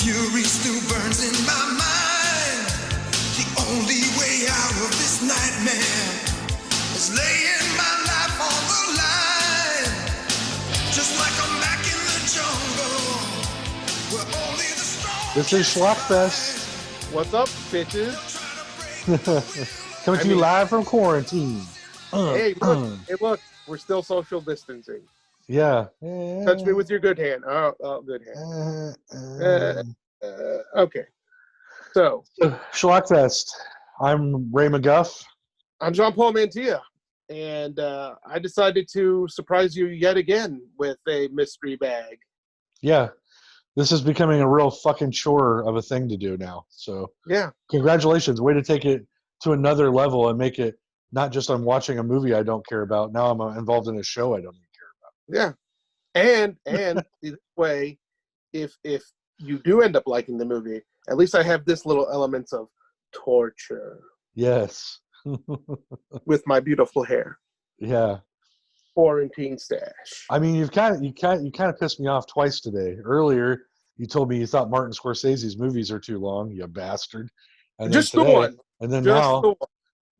fury still burns in my mind. The only way out of this nightmare is laying my life on the line. Just like I'm back in the jungle, where only the strong. This is Schlockfest. What's up, bitches? Coming to you live from quarantine. Hey, look, we're still social distancing. Yeah. Touch me with your good hand. Oh, good hand. Okay. So, Schlockfest. I'm Ray McGuff. I'm Jean-Paul Mantilla, and I decided to surprise you yet again with a mystery bag. Yeah. This is becoming a real fucking chore of a thing to do now. So, yeah. Congratulations. Way to take it to another level and make it not just I'm watching a movie I don't care about. Now I'm involved in a show I don't even care about. Yeah. And this way, if you do end up liking the movie, at least I have this little elements of torture. Yes. With my beautiful hair. Yeah. Quarantine stash. I mean, you kind of pissed me off twice today. Earlier, you told me you thought Martin Scorsese's movies are too long, you bastard. And just today, the one. And then just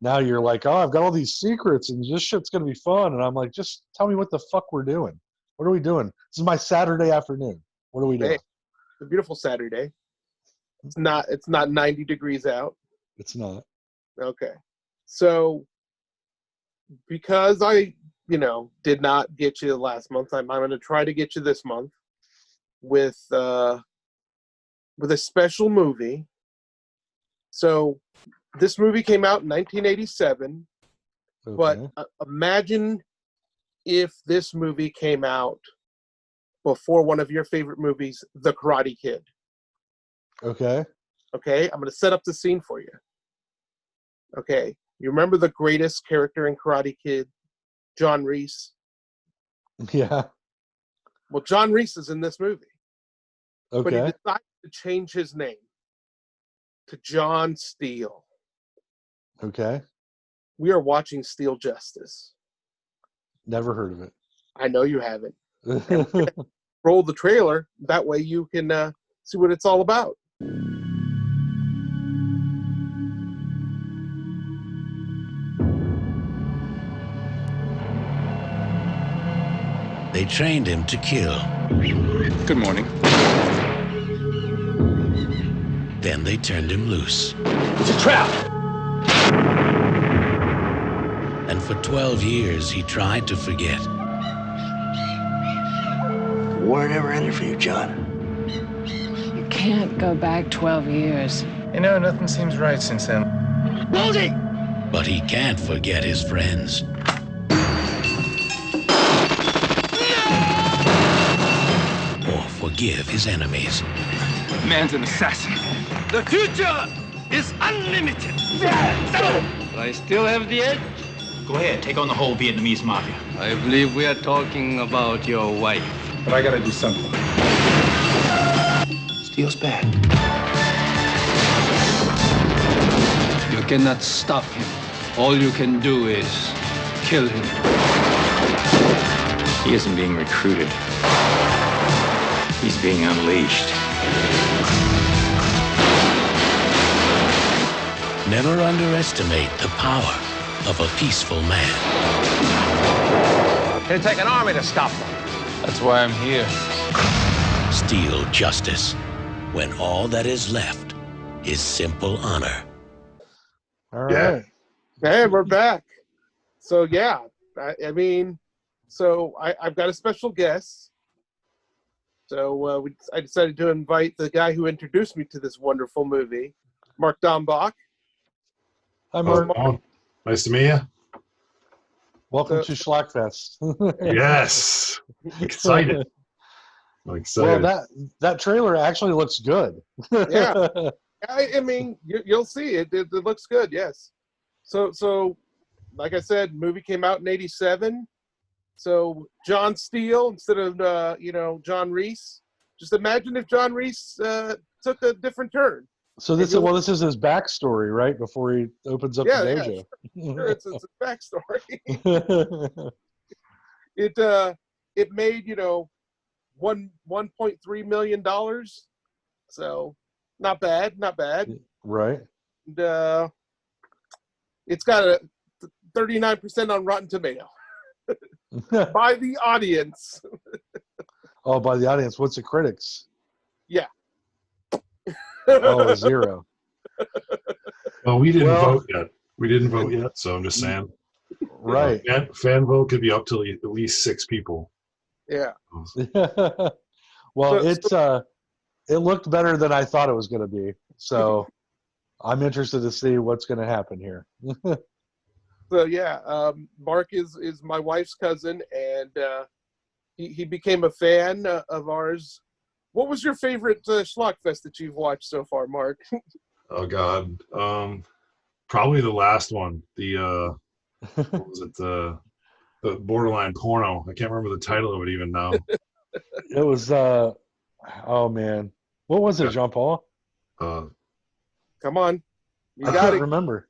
now you're like, oh, I've got all these secrets, and this shit's gonna be fun. And I'm like, just tell me what the fuck we're doing. What are we doing? This is my Saturday afternoon. What are we doing? Hey, it's a beautiful Saturday. It's not 90 degrees out. It's not. Okay. So because I did not get you last month, I'm going to try to get you this month with a special movie. So this movie came out in 1987, okay. But imagine if this movie came out before one of your favorite movies, The Karate Kid. Okay. Okay, I'm going to set up the scene for you. Okay, you remember the greatest character in Karate Kid, John Reese? Yeah. Well, John Reese is in this movie. Okay. But he decided to change his name to John Steele. Okay. We are watching Steele Justice. Never heard of it. I know you haven't. Roll the trailer. That way you can see what it's all about. They trained him to kill. Good morning. Then they turned him loose. It's a trap! And for 12 years, he tried to forget. The war never ended for you, John. You can't go back 12 years. You know, nothing seems right since then. Baldy! But he can't forget his friends. Or forgive his enemies. Man's an assassin. The future is unlimited. I still have the edge. Go ahead, take on the whole Vietnamese mafia. I believe we are talking about your wife. But I gotta do something. Steele's back. You cannot stop him. All you can do is kill him. He isn't being recruited. He's being unleashed. Never underestimate the power of a peaceful man. It'll take an army to stop him. That's why I'm here. Steele Justice, when all that is left is simple honor. All right. Hey, we're back. So yeah, I mean, so I've got a special guest. So I decided to invite the guy who introduced me to this wonderful movie, Mark Dombach. Hi, Mark. Oh, nice to meet you. Welcome to Schlockfest. Yes. Excited. I'm excited. Well, that trailer actually looks good. Yeah. I mean, you'll see it. It looks good, yes. So, like I said, movie came out in 87. So John Steele instead of John Reese. Just imagine if John Reese took a different turn. So this is his backstory, right? Before he opens up the dojo. Yeah, sure. It's his backstory. It made $1.3 million So not bad, not bad. Right. And, it's got a 39% on Rotten Tomato by the audience. Oh, by the audience. What's the critics? Yeah. Oh, a 0. Well, we didn't vote yet. We didn't vote yet, so I'm just saying. Right. Fan vote could be up to at least 6 people. Yeah. Well, it looked better than I thought it was going to be. So I'm interested to see what's going to happen here. So yeah, Mark is my wife's cousin, and he became a fan of ours. What was your favorite Schlockfest that you've watched so far, Mark? Oh God, probably the last one. The what was it? The borderline porno. I can't remember the title of it even now. It was oh man, what was it, Jean Paul? Come on, I can't remember.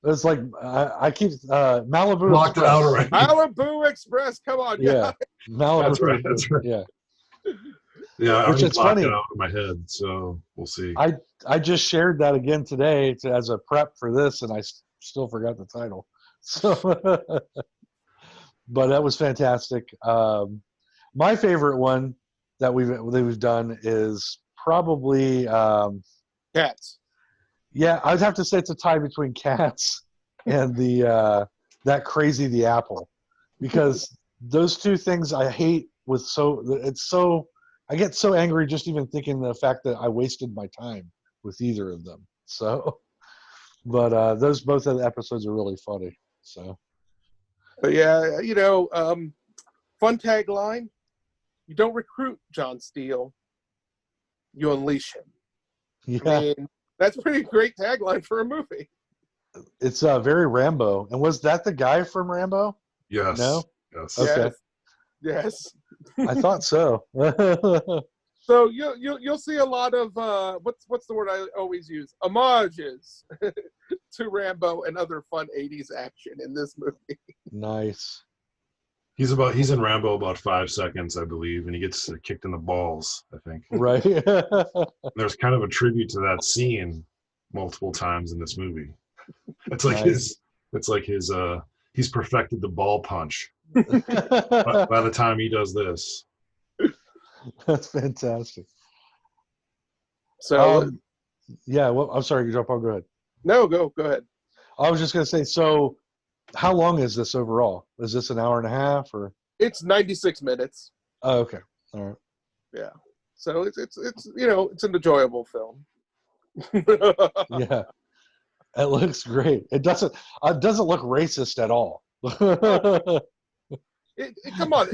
It's like I keep Malibu Locked Express. it out already. Malibu Express. Come on, Yeah, guys. Malibu. That's right. Yeah. Yeah, Which is funny. It out in my head, so we'll see. I just shared that again today as a prep for this, and I still forgot the title. So, but that was fantastic. My favorite one that we've done is probably Cats. Yeah, I'd have to say it's a tie between Cats and the that Crazy the Apple, because those two things I hate with I get so angry just even thinking the fact that I wasted my time with either of them. So, but both of the episodes are really funny. So, but yeah, fun tagline: you don't recruit John Steele, you unleash him. yeah, I mean, that's a pretty great tagline for a movie. it's very Rambo. And was that the guy from Rambo? Yes. No. Yes. Okay. Yes. I thought so. So you'll see a lot of what's the word I always use? Homages to Rambo and other fun 80s action in this movie. Nice. He's in Rambo about 5 seconds, I believe, and he gets kicked in the balls, I think. Right. There's kind of a tribute to that scene multiple times in this movie. It's like Nice. he's perfected the ball punch by the time he does this. That's fantastic. So yeah, well, I'm sorry, Joe Paul, go ahead. No, go ahead. I was just gonna say, so how long is this overall? Is this an hour and a half or? It's 96 minutes. Oh, okay. All right. Yeah. So it's it's an enjoyable film. Yeah. It looks great. It doesn't look racist at all. Come on,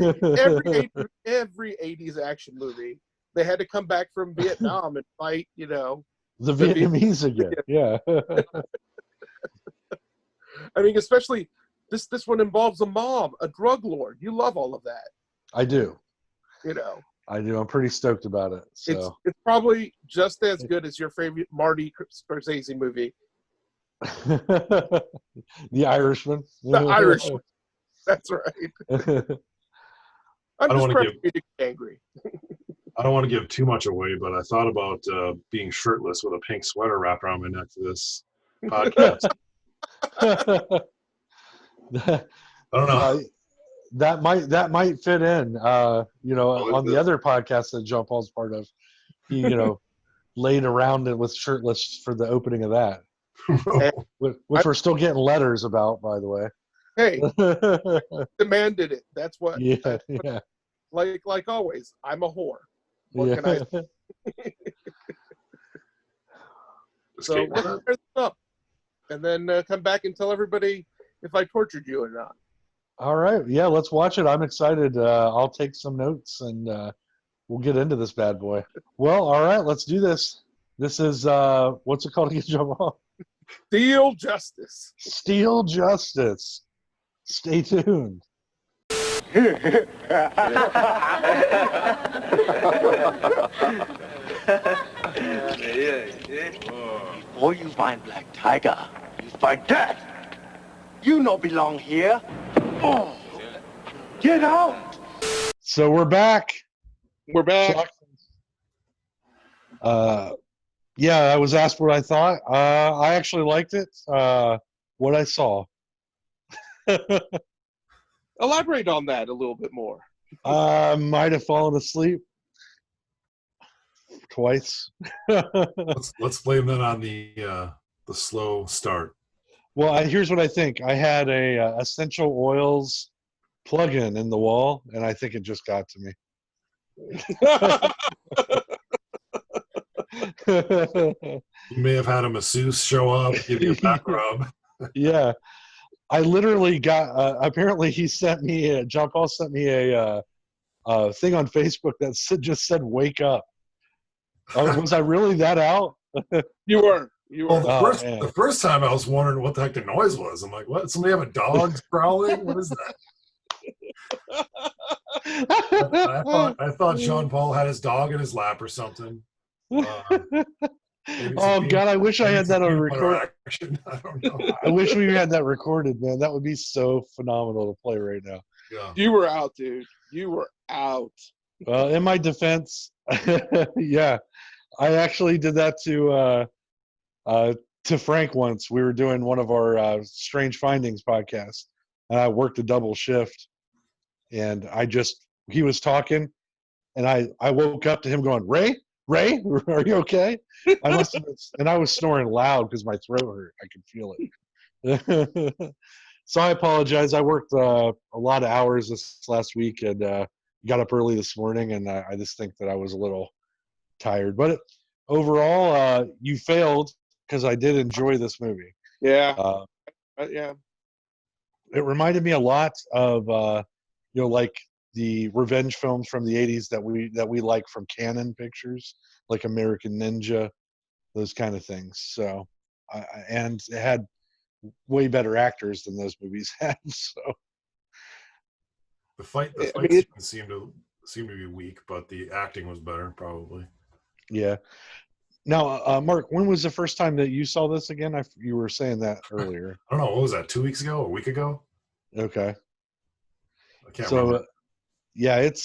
every 80s action movie, they had to come back from Vietnam and fight, the Vietnamese again. Yeah. I mean, especially this one involves a mom, a drug lord. You love all of that. I do. I do. I'm pretty stoked about it. So it's probably just as good as your favorite Marty Scorsese movie. The Irishman. The Irishman. That's right. I'm just pretty angry. I don't want to give too much away, but I thought about being shirtless with a pink sweater wrapped around my neck for this podcast. I don't know. That might fit in. On the other podcast that John Paul's part of, he laid around it with shirtless for the opening of that, which we're still getting letters about, by the way. Hey, demanded it. That's what. Yeah. Like always, I'm a whore. What can I say? So let's start this up, and then come back and tell everybody if I tortured you or not. All right. Yeah, let's watch it. I'm excited. I'll take some notes, and we'll get into this bad boy. Well, all right. Let's do this. This is what's it called again, Jamal? Steele Justice. Steele Justice. Stay tuned. Before you find Black Tiger, you find death. You no belong here. Oh, get out. So we're back. We're back. Yeah, I was asked what I thought. I actually liked it. What I saw. Elaborate on that a little bit more. Might have fallen asleep twice. Let's blame that on the slow start. Well, here's what I think. I had a essential oils plug-in in the wall, and I think it just got to me. You may have had a masseuse show up, give you a back rub. Yeah, I literally got. Apparently, he sent me. John Paul sent me a thing on Facebook that just said "Wake up." Was I really that out? You were. Well, the first time I was wondering what the heck the noise was. I'm like, what? Somebody have a dog growling? What is that? I thought Jean Paul had his dog in his lap or something. Oh God, I wish I had that on record. I don't know. I wish we had that recorded, man. That would be so phenomenal to play right now. Yeah. You were out, dude. You were out. Well, in my defense, yeah, I actually did that to Frank once. We were doing one of our Strange Findings podcasts, and I worked a double shift, and he was talking, and I woke up to him going, Ray, are you okay? I must have been, and I was snoring loud because my throat hurt. I could feel it. So I apologize. I worked a lot of hours this last week and got up early this morning, and I just think that I was a little tired. But overall, you failed because I did enjoy this movie. Yeah. Yeah. It reminded me a lot of like the revenge films from the 80s that we like from Canon Pictures, like American Ninja, those kind of things. So and it had way better actors than those movies had. So the fight sequence seemed to be weak, but the acting was better, probably. Yeah. Now, Mark, when was the first time that you saw this again? You were saying that earlier. I don't know. What was that? 2 weeks ago? A week ago? Okay. I can't remember. Yeah, it's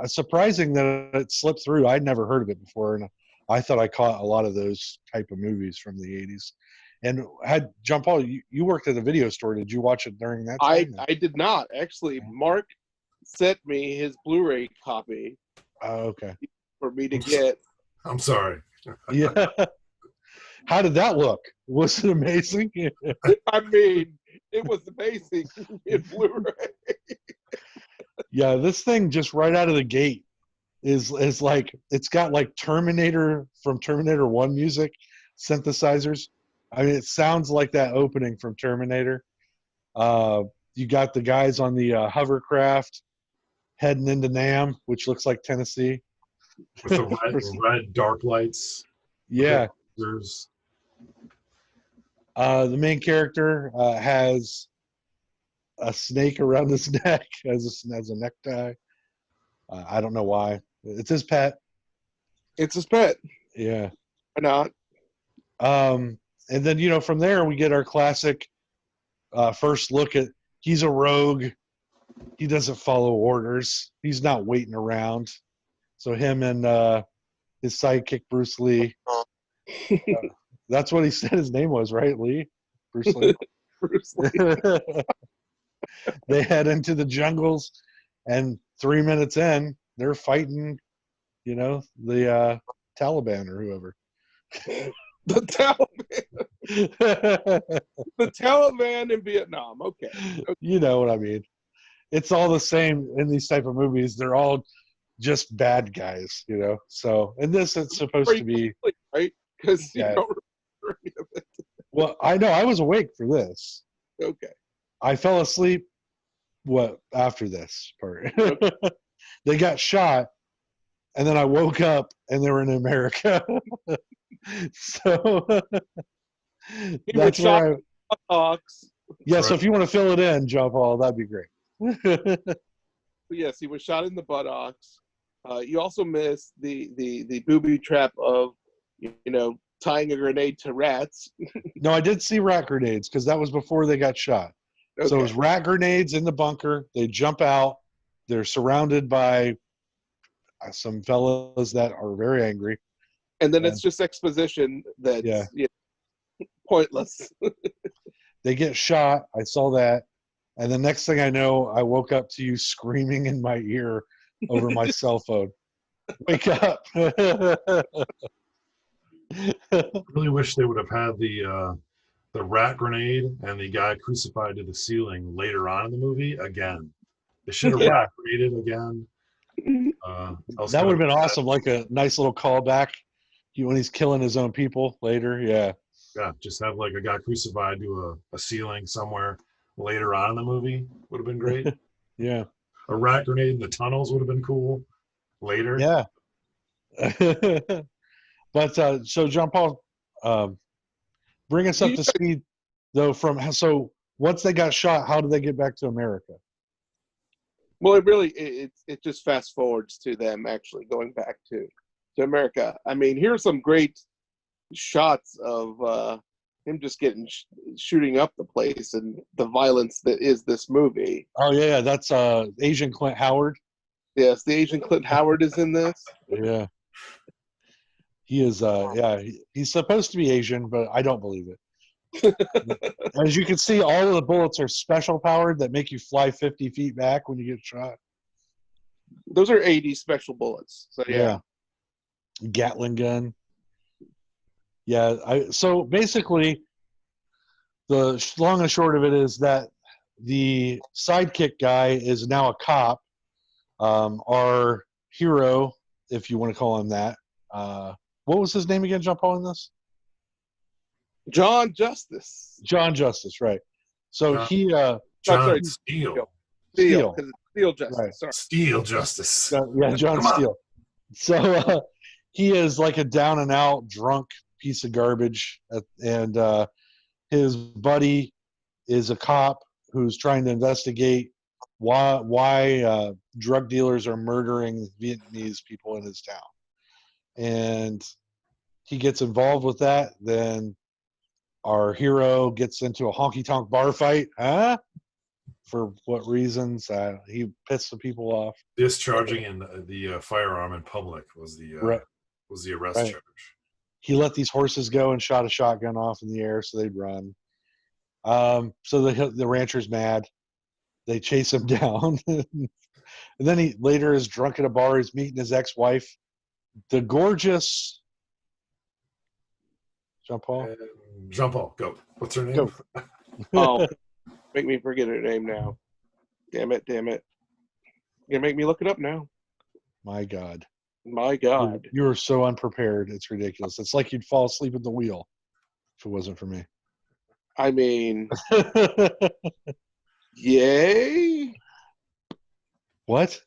surprising that it slipped through. I'd never heard of it before, and I thought I caught a lot of those type of movies from the 80s. And had John Paul, you worked at a video store. Did you watch it during that time? I did not. Actually, Mark sent me his Blu-ray copy. Oh, okay. For me to get. I'm sorry. Yeah. How did that look? Was it amazing? I mean, it was amazing in Blu-ray. Yeah, this thing just right out of the gate is like, it's got like Terminator from Terminator 1 music, synthesizers. I mean, it sounds like that opening from Terminator. You got the guys on the hovercraft heading into Nam, which looks like Tennessee. With the red dark lights. Yeah. The main character has a snake around his neck as a necktie. I don't know why. It's his pet. It's his pet. Yeah. Why not? And then, from there we get our classic first look at, he's a rogue. He doesn't follow orders. He's not waiting around. So him and his sidekick, Bruce Lee. That's what he said his name was, right, Lee? Bruce Lee. Bruce Lee. They head into the jungles, and 3 minutes in, they're fighting, the Taliban or whoever. The Taliban. The Taliban in Vietnam. Okay. You know what I mean. It's all the same in these type of movies. They're all just bad guys, So in this, it's supposed to be right, because you don't remember any of it. Well, I know I was awake for this. Okay. I fell asleep. After this part? They got shot, and then I woke up, and they were in America. So that's where yeah. So if you want to fill it in, John Paul, that'd be great. Yes, he was shot in the buttocks. You also missed the booby trap of tying a grenade to rats. No, I did see rat grenades because that was before they got shot. Okay. So it was rat grenades in the bunker. They jump out. They're surrounded by some fellas that are very angry. And then it's just exposition that's pointless. They get shot. I saw that. And the next thing I know, I woke up to you screaming in my ear over my cell phone. Wake up. Really wish they would have had the rat grenade and the guy crucified to the ceiling later on in the movie again. They should have rat grenaded again. That would have been awesome, like a nice little callback when he's killing his own people later. Yeah, just have like a guy crucified to a ceiling somewhere later on in the movie would have been great. Yeah, a rat grenade in the tunnels would have been cool later. Yeah. But so John Paul, bring us up to speed though. So once they got shot, how did they get back to America? Well, it just fast forwards to them actually going back to America. I mean, here's some great shots of him just shooting up the place and the violence that is this movie. Oh yeah, that's Asian Clint Howard. Yes, the Asian Clint Howard is in this. Yeah, he is. He's supposed to be Asian, but I don't believe it. As you can see, all of the bullets are special powered that make you fly 50 feet back when you get shot. Those are 80 special bullets. So yeah. Gatling gun. Yeah, so basically, the long and short of it is that the sidekick guy is now a cop. Our hero, if you want to call him that, what was his name again, John Paul, in this? John Justice. John Justice, right. So Steele. Steele Justice. Right. Sorry. Steele Justice. John Steele. So he is like a down and out drunk piece of garbage, and his buddy is a cop who's trying to investigate why drug dealers are murdering Vietnamese people in his town. And he gets involved with that. Then our hero gets into a honky-tonk bar fight. For what reasons? He pissed the people off. Discharging in the firearm in public was the arrest charge. He let these horses go and shot a shotgun off in the air so they'd run. So the rancher's mad. They chase him down. And then he later is drunk at a bar. He's meeting his ex-wife, the gorgeous Jean Paul. Jean Paul, go. What's her name? Go. Oh, make me forget her name now. Damn it. You're going to make me look it up now. My God. You were so unprepared. It's ridiculous. It's like you'd fall asleep at the wheel if it wasn't for me. I mean, yay. What?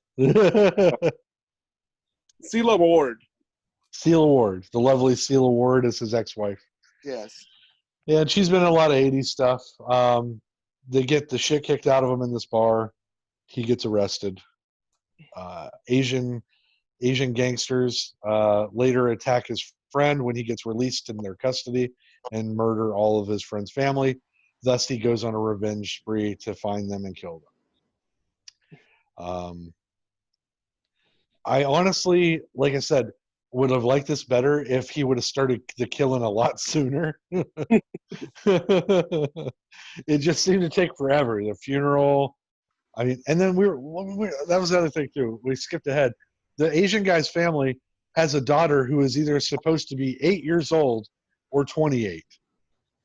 Steele Ward. Steele Ward. The lovely Steele Ward is his ex-wife. Yes. Yeah, and she's been in a lot of 80s stuff. They get the shit kicked out of him in this bar. He gets arrested. Asian gangsters later attack his friend when he gets released in their custody and murder all of his friend's family. Thus, he goes on a revenge spree to find them and kill them. I honestly, like I said, would have liked this better if he would have started the killing a lot sooner. It just seemed to take forever. The funeral, I mean, and then that was the other thing too. We skipped ahead. The Asian guy's family has a daughter who is either supposed to be 8 years old or 28.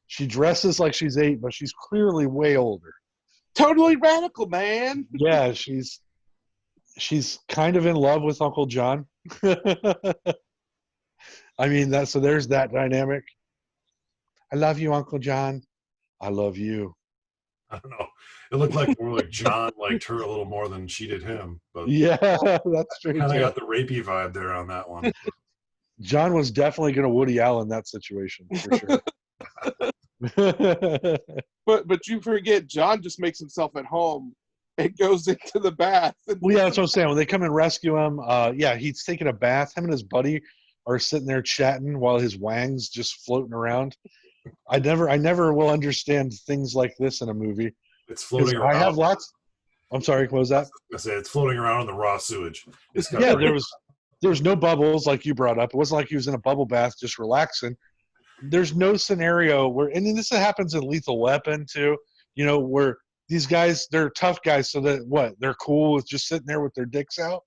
She dresses like she's 8, but she's clearly way older. Totally radical, man. Yeah, she's kind of in love with Uncle John. I mean, so there's that dynamic. I love you, Uncle John. I love you. I don't know. It looked like more like John liked her a little more than she did him. But yeah, that's true. I got the rapey vibe there on that one. John was definitely going to Woody Allen that situation for sure. But you forget, John just makes himself at home and goes into the bath. Well, yeah, that's what I'm saying. When they come and rescue him, he's taking a bath. Him and his buddy are sitting there chatting while his wang's just floating around. I never will understand things like this in a movie. It's floating around. I have lots. I'm sorry, what was that? I say it's floating around in the raw sewage. There was There's no bubbles like you brought up. It wasn't like he was in a bubble bath just relaxing. There's no scenario where, and this happens in Lethal Weapon too, where these guys, they're tough guys, so that they're cool with just sitting there with their dicks out.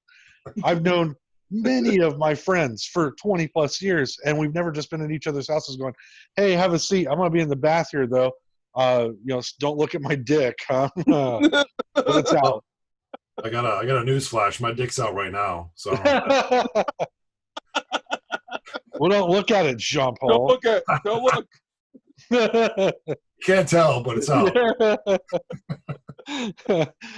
I've known many of my friends for 20 plus years, and we've never just been in each other's houses going, "Hey, have a seat. I'm gonna be in the bath here, though. Don't look at my dick, huh?" It's out. I got a news flash. My dick's out right now. So I don't know. Well, don't look at it, Jean Paul. Don't look. You can't tell, but it's out.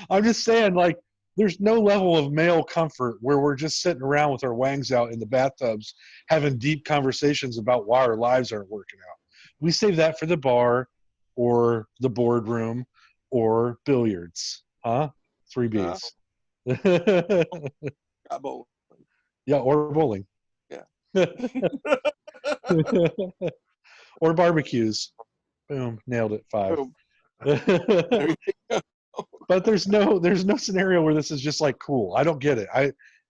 I'm just saying, like, there's no level of male comfort where we're just sitting around with our wangs out in the bathtubs having deep conversations about why our lives aren't working out. We save that for the bar or the boardroom or billiards. Huh? 3 Bs. Bowling. Yeah, or bowling. Yeah. Or barbecues. Boom, nailed it. 5. Boom. There you go. But there's no scenario where this is just like cool. I don't get it.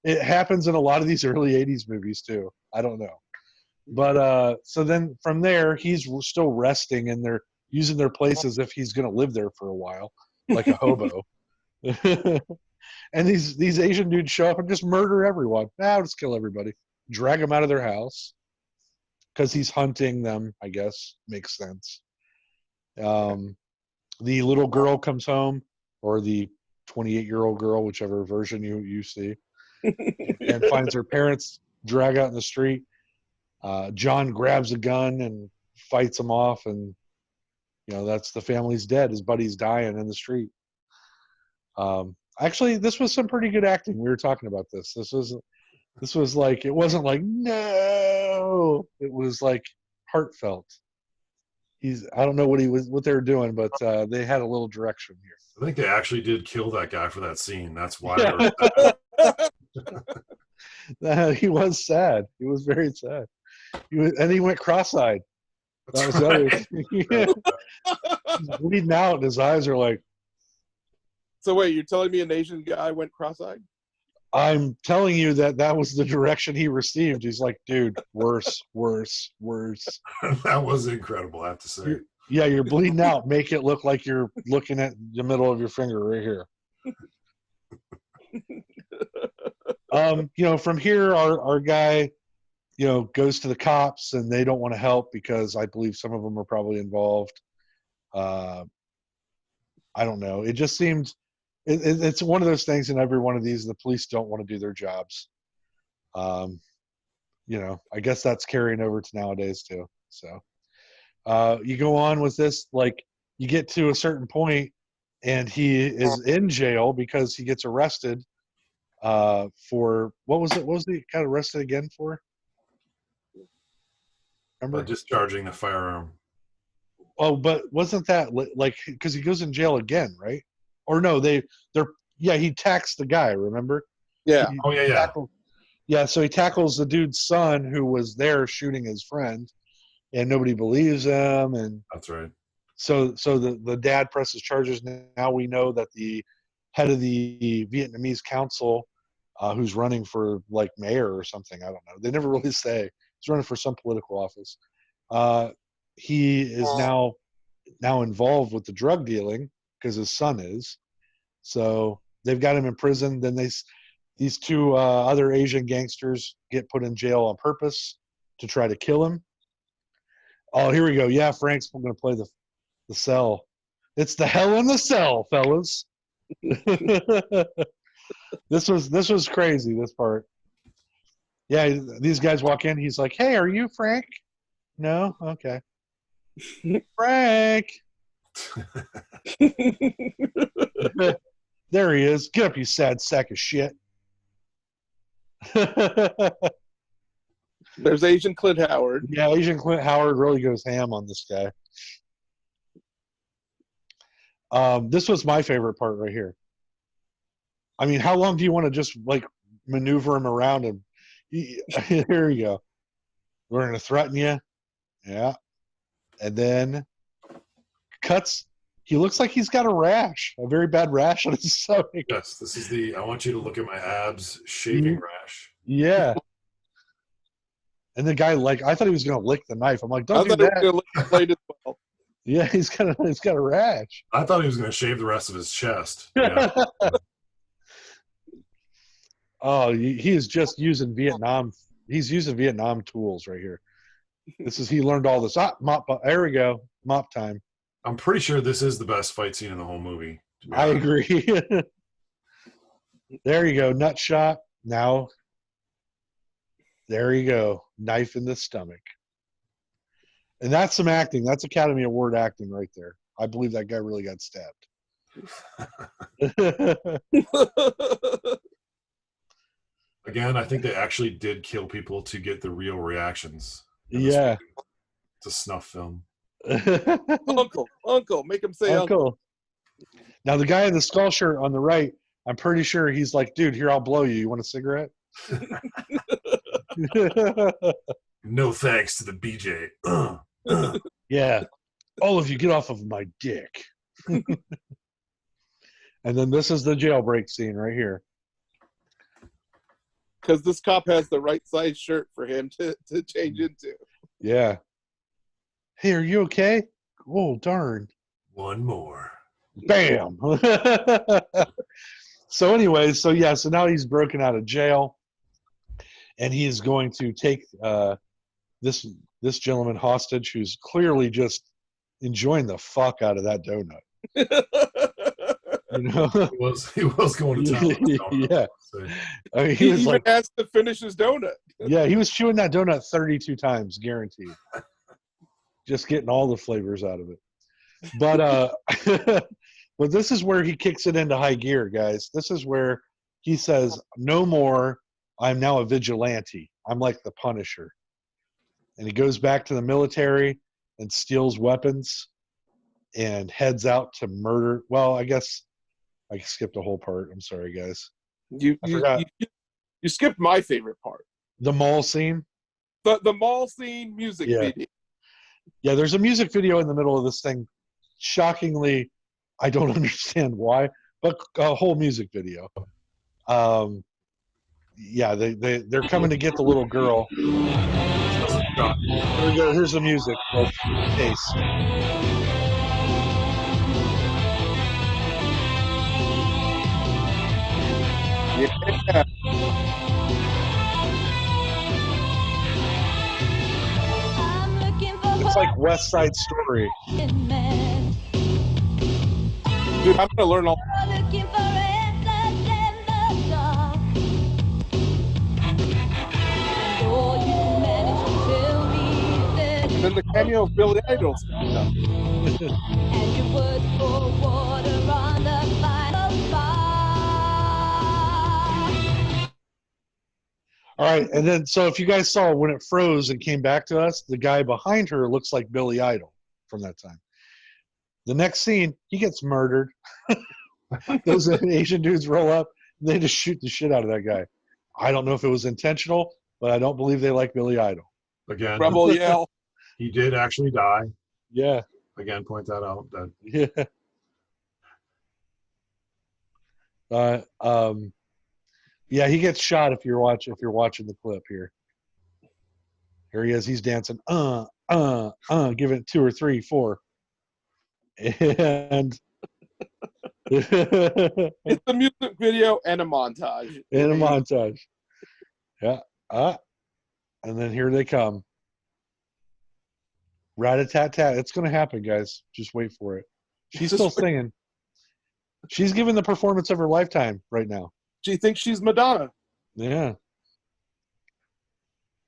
It happens in a lot of these early 80s movies too. I don't know. But so then from there he's still resting and they're using their place as if he's going to live there for a while, like a hobo. And these Asian dudes show up and just murder everyone. I'll just kill everybody. Drag them out of their house because he's hunting them, I guess. Makes sense. The little girl comes home, or the 28-year-old girl, whichever version you see, and finds her parents drag out in the street. John grabs a gun and fights them off, and that's the family's dead. His buddy's dying in the street. Actually, this was some pretty good acting. We were talking about this. This was like, it wasn't like, no, it was like heartfelt. I don't know what they were doing, but they had a little direction here. I think they actually did kill that guy for that scene. That's why they were He was sad. He was very sad. He went cross-eyed. That was right. He's bleeding out, and his eyes are like. So wait, you're telling me an Asian guy went cross-eyed? I'm telling you that was the direction he received. He's like, dude, worse. That was incredible, I have to say. You're bleeding out. Make it look like you're looking at the middle of your finger right here. From here, our guy, goes to the cops, and they don't want to help because I believe some of them are probably involved. I don't know. It just seemed it's one of those things in every one of these. The police don't want to do their jobs. I guess that's carrying over to nowadays too. So you go on with this, like you get to a certain point, and he is in jail because he gets arrested for what was it? What was he got arrested again for? Remember? Discharging the firearm. Oh, but wasn't that like because he goes in jail again, right? Or no, he taxed the guy. Remember? Yeah. Yeah. So he tackles the dude's son who was there shooting his friend, and nobody believes him. And that's right. So the dad presses charges. Now we know that the head of the Vietnamese council, who's running for like mayor or something, I don't know. They never really say. He's running for some political office. He is now involved with the drug dealing because his son is. So they've got him in prison. Then these two other Asian gangsters get put in jail on purpose to try to kill him. Oh, here we go. Yeah, Frank's going to play the cell. It's the hell in the cell, fellas. This was crazy, this part. Yeah, these guys walk in. He's like, "Hey, are you Frank?" No? Okay. Frank. There he is. Get up, you sad sack of shit. There's Asian Clint Howard. Yeah, Asian Clint Howard really goes ham on this guy. This was my favorite part right here. I mean, how long do you want to just like maneuver him around him? Here you go. We're going to threaten you. Yeah. And then cuts. He looks like he's got a rash, a very bad rash on his stomach. Yes, this is I want you to look at my abs, shaving rash. Yeah. And the guy, like, I thought he was going to lick the knife. I'm like, don't do I thought he was that. going to lick the blade as well. Yeah, he's got a rash. I thought he was going to shave the rest of his chest. Yeah. Oh, he is just using Vietnam. He's using Vietnam tools right here. He learned all this. Mop. There we go. Mop time. I'm pretty sure this is the best fight scene in the whole movie. I agree. There you go. Nut shot. Now, there you go. Knife in the stomach. And that's some acting. That's Academy Award acting right there. I believe that guy really got stabbed. Again, I think they actually did kill people to get the real reactions. Yeah. It's a snuff film. Uncle, make him say Uncle. Now, the guy in the skull shirt on the right, I'm pretty sure he's like, dude, here, I'll blow you. You want a cigarette? No thanks to the BJ. Yeah. All of you get off of my dick. And then this is the jailbreak scene right here. Because this cop has the right size shirt for him to change into. Yeah. Hey, are you okay? Oh, darn. One more. Bam. So anyways, so now he's broken out of jail. And he is going to take this gentleman hostage who's clearly just enjoying the fuck out of that donut. You know? He was going to town. Yeah. I mean, he was even like, has to finish his donut. yeah, he was chewing that donut 32 times, guaranteed. Just getting all the flavors out of it. But but this is where he kicks it into high gear, guys. This is where he says, no more, I'm now a vigilante. I'm like the Punisher. And he goes back to the military and steals weapons and heads out to murder. Well, I guess I skipped a whole part. I'm sorry, guys. You skipped my favorite part. The mall scene? The mall scene music video. Yeah, there's a music video in the middle of this thing. Shockingly, I don't understand why, but a whole music video. Yeah, they're coming to get the little girl. Here we go. Here's the music. Taste. Yeah. It's like West Side Story. Dude, I'm gonna learn all. And then the cameo of Billy Idol's coming up. All right, and then so if you guys saw when it froze and came back to us, the guy behind her looks like Billy Idol from that time. The next scene, he gets murdered. Those Asian dudes roll up, and they just shoot the shit out of that guy. I don't know if it was intentional, but I don't believe they like Billy Idol. Again, Rebel yell. He did actually die. Yeah. Again, point that out. That yeah. Yeah, he gets shot if you're watching the clip here. Here he is. He's dancing. Give it 2 or 3, 4. And it's a music video and a montage. Yeah. And then here they come. Rat-a-tat-tat. It's going to happen, guys. Just wait for it. She's still singing. She's giving the performance of her lifetime right now. She thinks she's Madonna. Yeah.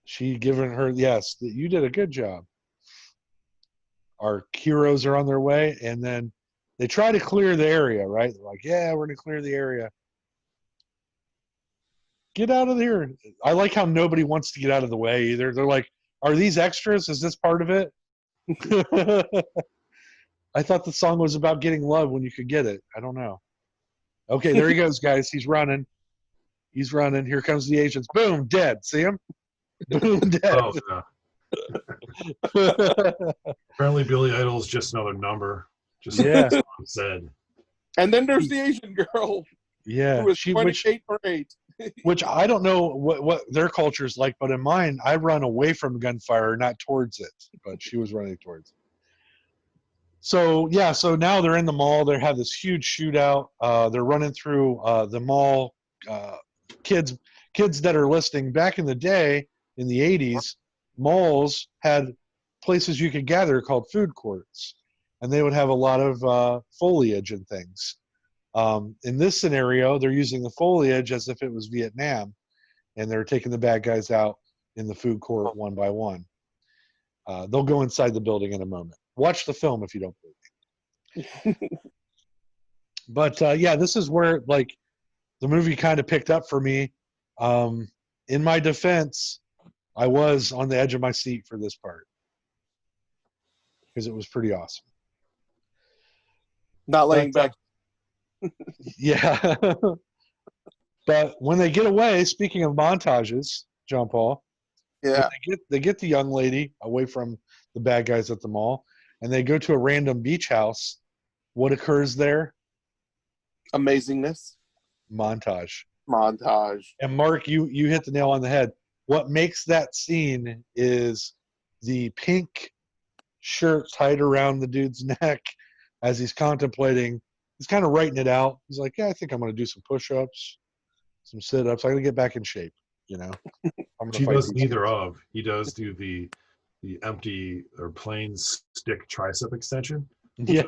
She giving her, yes, you did a good job. Our heroes are on their way, and then they try to clear the area, right? They're like, yeah, we're going to clear the area. Get out of here. I like how nobody wants to get out of the way either. They're like, are these extras? Is this part of it? I thought the song was about getting love when you could get it. I don't know. Okay, there he goes, guys. He's running. Here comes the Asians. Boom, dead. See him? Boom, dead. Oh, yeah. Apparently, Billy Idol's just another number. Just yeah. Said. And then there's the Asian girl. Yeah. Who is 28 or 8. which I don't know what their culture is like, but in mine, I run away from gunfire, not towards it. But she was running towards it. So yeah, so now they're in the mall. They have this huge shootout. They're running through the mall. Kids that are listening. Back in the day, in the 80s, malls had places you could gather called food courts, and they would have a lot of foliage and things. In this scenario, they're using the foliage as if it was Vietnam, and they're taking the bad guys out in the food court one by one. They'll go inside the building in a moment. Watch the film if you don't believe me. But yeah, this is where like the movie kind of picked up for me. In my defense, I was on the edge of my seat for this part because it was pretty awesome. Not laying back. Yeah. But when they get away, speaking of montages, John Paul, Yeah. they get the young lady away from the bad guys at the mall, and they go to a random beach house. What occurs there? Amazingness. Montage. And Mark, you hit the nail on the head. What makes that scene is the pink shirt tied around the dude's neck as he's contemplating. He's kind of writing it out. He's like, yeah, I think I'm going to do some push-ups, some sit-ups. I'm going to get back in shape, you know. He does neither of. He does do the empty or plain stick tricep extension. Yeah.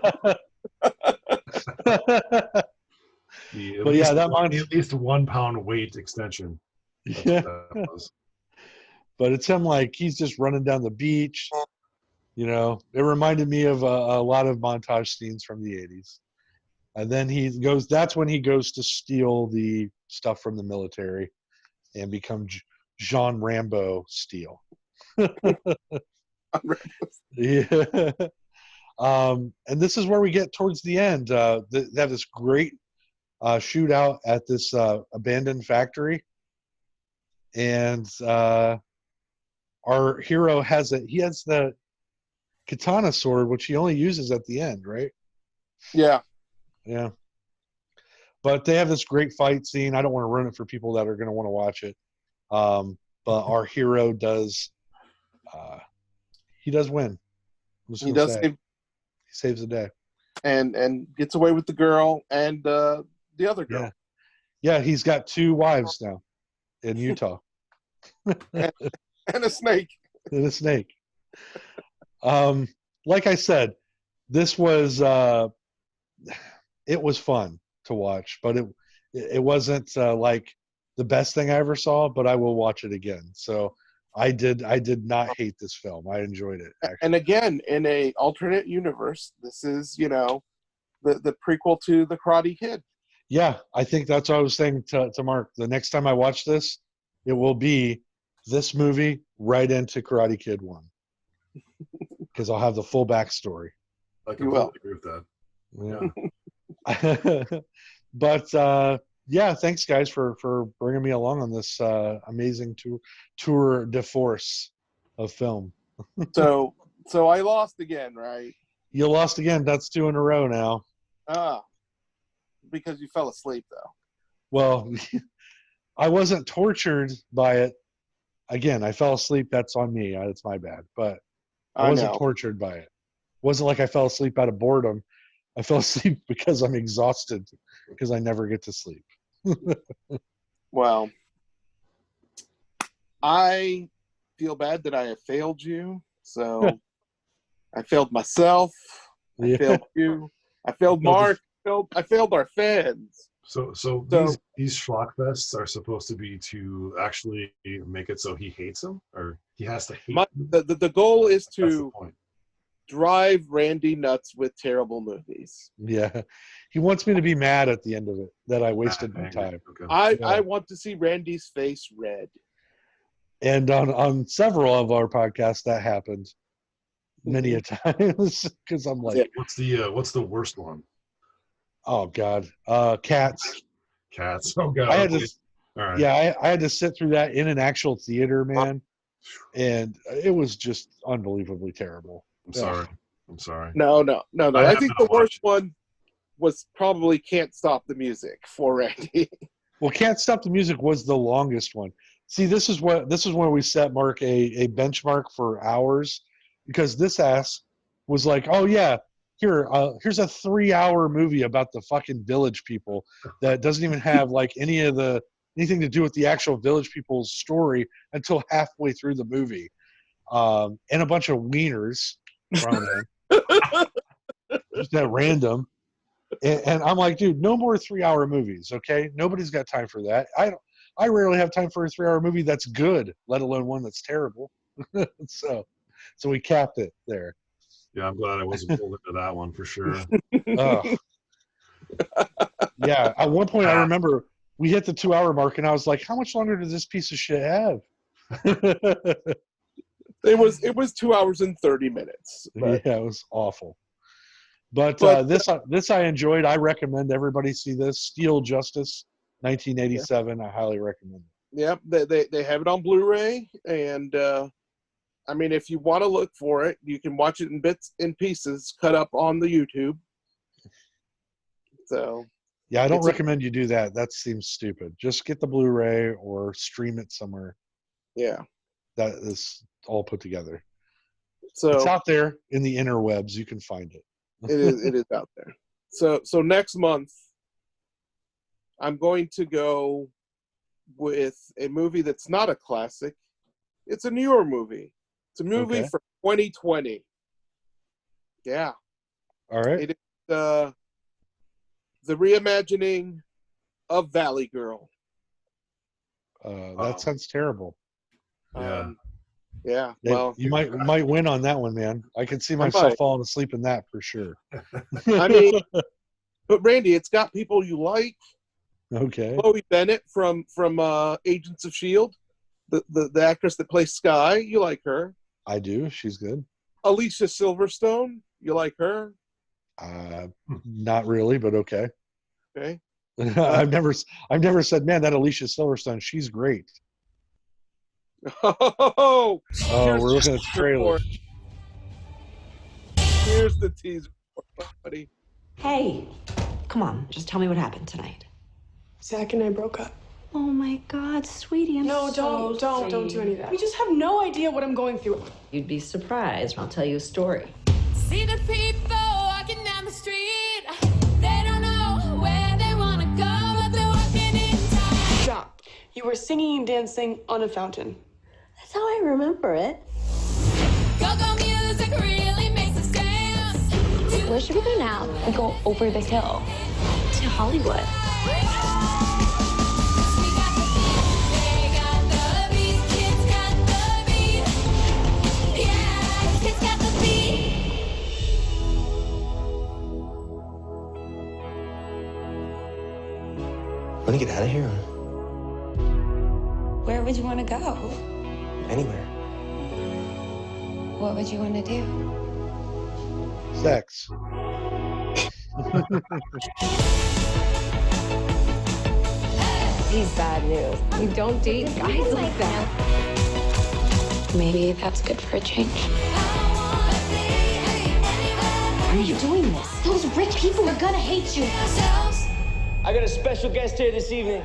At least 1 pound weight extension. Yeah. But it's him like he's just running down the beach. You know, it reminded me of a lot of montage scenes from the 80s. And then that's when he goes to steal the stuff from the military and become Jean Rambo Steele. Yeah. And this is where we get towards the end. They have this great shootout at this abandoned factory. And our hero has the katana sword, which he only uses at the end, right? Yeah. Yeah. But they have this great fight scene. I don't want to ruin it for people that are going to want to watch it. But our hero does he does win. He does save, he saves the day. And gets away with the girl and the other girl. Yeah, he's got 2 wives now in Utah. and a snake. And a snake. Like I said, this was it was fun to watch, but it wasn't like the best thing I ever saw, but I will watch it again. So I did not hate this film. I enjoyed it, actually. And again, in a alternate universe, this is, you know, the prequel to The Karate Kid. Yeah, I think that's what I was saying to Mark. The next time I watch this, it will be this movie right into Karate Kid 1. Because I'll have the full backstory. I completely agree with that. Yeah. But yeah, thanks guys for bringing me along on this amazing tour de force of film. So I lost again, right? You lost again. That's 2 in a row now. Because you fell asleep though. Well, I wasn't tortured by it. Again, I fell asleep. That's on me. It's my bad. But I wasn't tortured by it. It wasn't like I fell asleep out of boredom. I fell asleep because I'm exhausted because I never get to sleep. Well, I feel bad that I have failed you. So I failed myself. I failed you. I failed Mark. I failed our fans. So these Schlockfests are supposed to be to actually make it so he hates him, or he has to hate him? The goal is to drive Randy nuts with terrible movies. Yeah. He wants me to be mad at the end of it, that I wasted my time. Okay. I want to see Randy's face red. And on several of our podcasts, that happened many a times. Because I'm like... What's the worst one? Oh, God. Cats. Cats. Oh, God. I had to sit through that in an actual theater, man. And it was just unbelievably terrible. I'm sorry. No. I think the worst one was probably Can't Stop the Music for Randy. Well, Can't Stop the Music was the longest one. See, this is where we set Mark a benchmark for hours, because this ass was like, oh yeah, here's a 3-hour movie about the fucking Village People that doesn't even have like anything to do with the actual Village People's story until halfway through the movie, and a bunch of wieners thrown in, just that random. And I'm like, dude, no more 3-hour movies, okay? Nobody's got time for that. I rarely have time for a 3-hour movie that's good, let alone one that's terrible. so we capped it there. Yeah, I'm glad I wasn't pulled into that one for sure. Yeah, at one point I remember we hit the 2-hour mark, and I was like, how much longer does this piece of shit have? It was 2 hours and 30 minutes. But. Yeah, it was awful. But this I enjoyed. I recommend everybody see this. Steele Justice, 1987. I highly recommend it. Yep, they have it on Blu-ray, and I mean, if you want to look for it, you can watch it in bits and pieces, cut up on the YouTube. So. Yeah, I don't recommend you do that. That seems stupid. Just get the Blu-ray or stream it somewhere. Yeah. That is all put together. So it's out there in the interwebs. You can find it. It is out there. So next month, I'm going to go with a movie that's not a classic. It's a newer movie. It's a movie from 2020. Yeah. All right. It is the reimagining of Valley Girl. That sounds terrible. Yeah. Yeah. Well, you might win on that one, man. I can see myself falling asleep in that for sure. I mean, but Randy, it's got people you like. Okay. Chloe Bennett from Agents of S.H.I.E.L.D., the actress that plays Skye, you like her. I do. She's good. Alicia Silverstone, you like her? Not really, but okay. Okay. I've never said, man, that Alicia Silverstone, she's great. Oh, we're looking at the trailer. Here's the teaser, buddy. Hey, come on, just tell me what happened tonight. Zach and I broke up. Oh my God, sweetie, No, don't do any of that. We just have no idea what I'm going through. You'd be surprised. I'll tell you a story. See the people walking down the street. They don't know where they want to go, but they're walking in time. Stop. You were singing and dancing on a fountain. That's how I remember it. Go-go music really makes us dance. Where should we go now? We go over the hill to Hollywood. Want to get out of here? Where would you want to go? Anywhere. What would you want to do? Sex. He's bad news. You don't date guys like that. Maybe that's good for a change. Why are you doing this? Those rich people are gonna hate you. I got a special guest here this evening.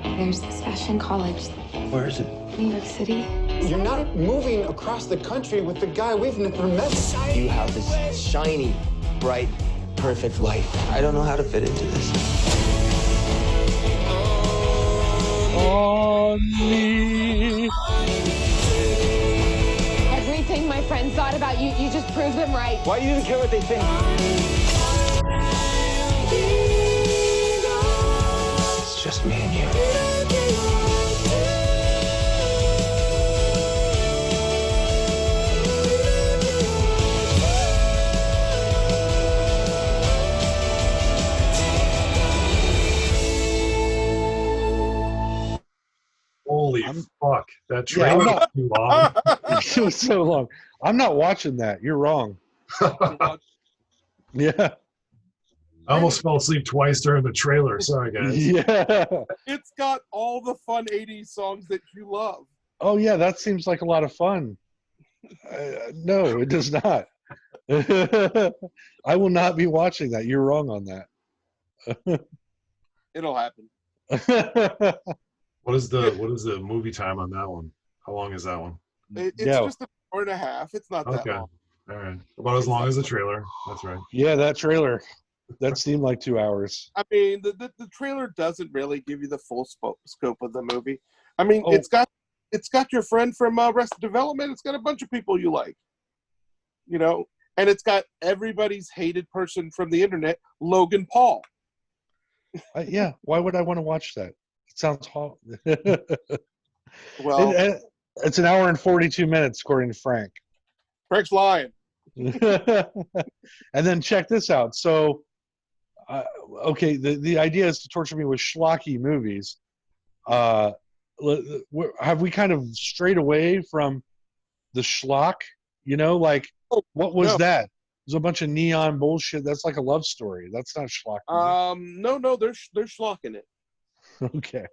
There's this fashion college. Where is it? New York City. You're not moving across the country with the guy we've never met. You have this shiny, bright, perfect life. I don't know how to fit into this. On me. Everything my friends thought about you, you just proved them right. Why do you even care what they think? It's just me and you. Holy fuck. That trailer was too long. It was so long. I'm not watching that. You're wrong. Yeah. I almost fell asleep twice during the trailer. Sorry, guys. Yeah. It's got all the fun 80s songs that you love. Oh, yeah, that seems like a lot of fun. No, it does not. I will not be watching that. You're wrong on that. It'll happen. What is the movie time on that one? How long is that one? It's just an hour and a half. It's not that long. All right. About as long as the trailer. That's right. Yeah, that trailer. That seemed like 2 hours. I mean, the trailer doesn't really give you the full scope of the movie. I mean, it's got your friend from Arrested Development. It's got a bunch of people you like, you know, and it's got everybody's hated person from the internet, Logan Paul. Yeah, why would I want to watch that? It sounds hot. Well, it's an hour and 42 minutes, according to Frank. Frank's lying. And then check this out. So, okay, the idea is to torture me with schlocky movies. Have we kind of strayed away from the schlock? You know, like, what was that? There's a bunch of neon bullshit. That's like a love story. That's not schlock. No, they're schlocking it. Okay.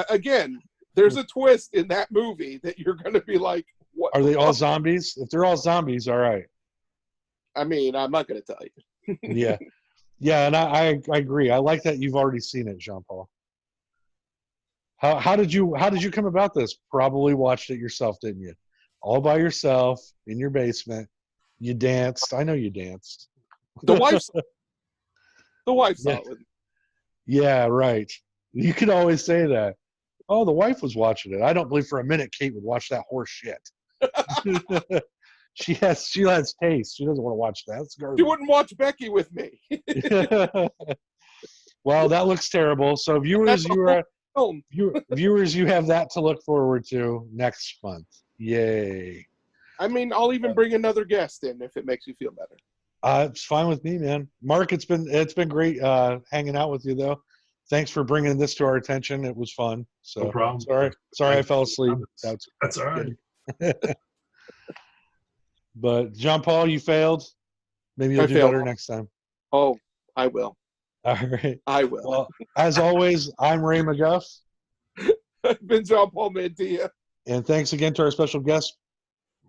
Again, there's a twist in that movie that you're going to be like, what? Are they all zombies? If they're all zombies, all right. I mean, I'm not going to tell you. Yeah. Yeah, and I agree. I like that you've already seen it, Jean-Paul. How did you come about this? Probably watched it yourself, didn't you? All by yourself in your basement. You danced. I know you danced. The wife saw it with me. Yeah, right. You could always say that. Oh, the wife was watching it. I don't believe for a minute Kate would watch that horse shit. She has taste. She doesn't want to watch that. It's garbage. She wouldn't watch Becky with me. Well, that looks terrible. So viewers, you have that to look forward to next month. Yay. I mean, I'll even bring another guest in if it makes you feel better. It's fine with me, man. Mark, it's been great hanging out with you, though. Thanks for bringing this to our attention. It was fun. So no problem. Sorry, I fell asleep. That's all right. But Jean-Paul, you failed. Maybe you'll do better next time. Oh, I will. All right. I will. Well, as always, I'm Ray McGuff. I've been Jean-Paul Mantilla. And thanks again to our special guest,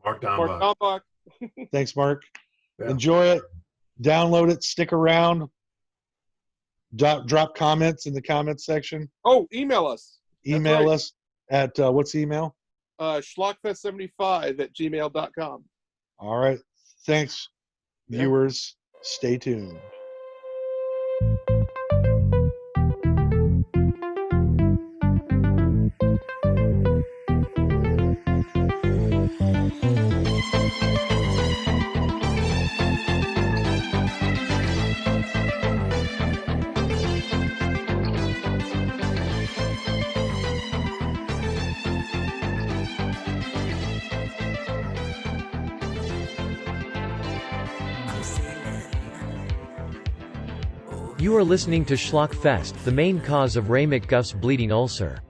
Mark Dombach. Thanks, Mark. Yeah. Enjoy it. Download it. Stick around. Drop comments in the comments section. Oh, email us. Email us at what's the email? Schlockfest75@gmail.com. All right. Thanks, viewers. Stay tuned. You are listening to Schlockfest, the main cause of Ray McGuff's bleeding ulcer.